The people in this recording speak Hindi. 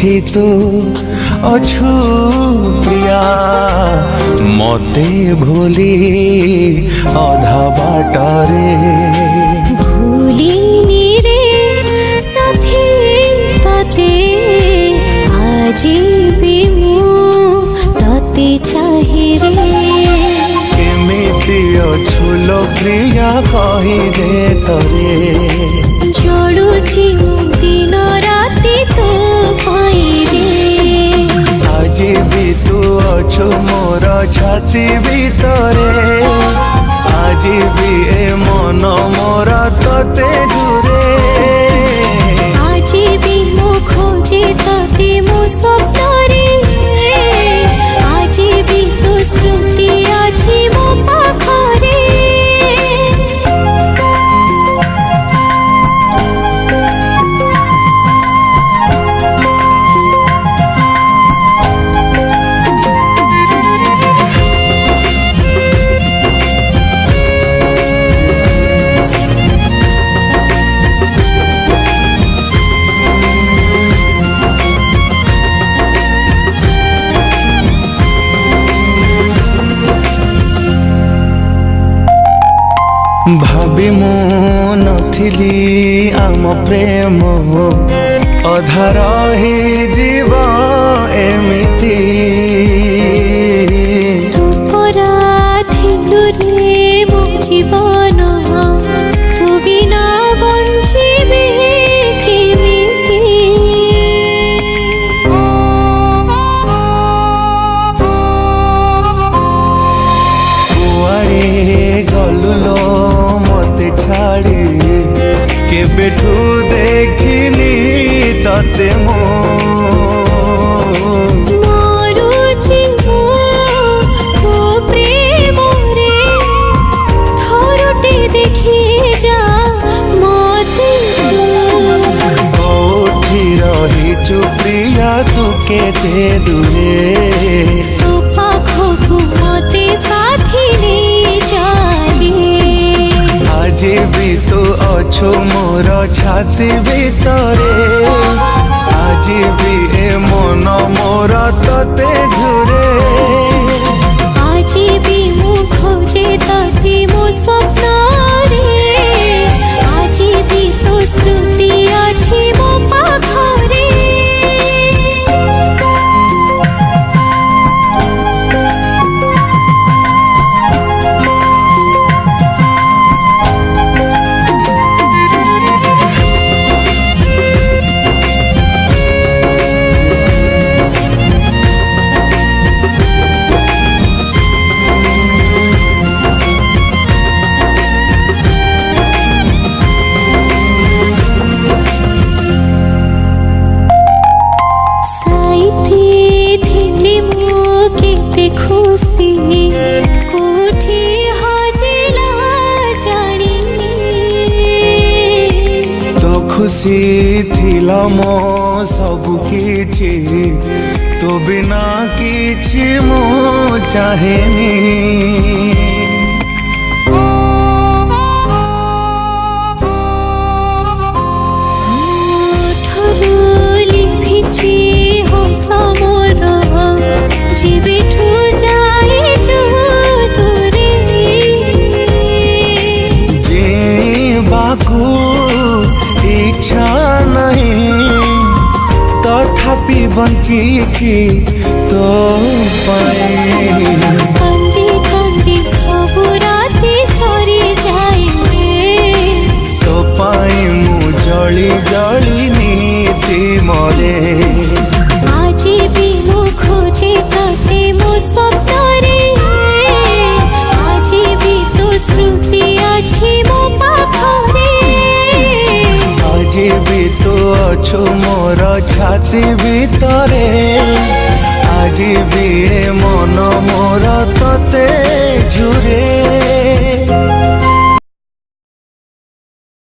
जोठी तू अछु प्रिया मते भूली अधा बाटरे भूलिनी रे साथी तते आजी भी मु तते चाहे रे केमिति अछु लो प्रिया कहि दे तरे जोड़ुची दिन राति तो पाई रे आज भी तू अछु मोर छाती भीतरे आज भी ए मन मोर तते जुरे आज भी मो खोजे तते मो स्वप्नरे आज भी तो स्मृति अछि मो पाखरे भाभी मु नथिली आम प्रेम अधा रही जीव एमिति तू परा थिलु रे मो जीवन तू बिना बंचिबे केमिति कुआरे गलुलो मते छाड़ी केबेठू देखिनी तते मो मरुची मो तो प्रेम रे थोरटे देखी जा मते कोठी रही चुप्रिया तू केते दूरे तो पाखो मते साथी ने जाली आज भी तू अछु मोर छाती भीतरे आज भी ए मन मोर तते झुरे आज भी मु खोजे तते मो स्वप्न रे आज भी तो स्मृति अछि मो पाखरे खुशी कोठी हजिला जानी तो खुशी थिला मो सब किछि तो बिना किछि मो चाहेनी ठरुली फिची हो समोर जीविठू जाए जो दूरे जीवाकू इच्छा नहीं तथापि बंचिछि तो पाए कंदी कंदी सब राति सरी जाए तो पाए मु जली जली नीति मरे आज भी मु खोजे तते मो स्वप्न रे आज भी तो स्मृति अछि मो पाखरे आज भी तू अछु मोर छाती भीतरे आज भी ए मन मोर तते झुरे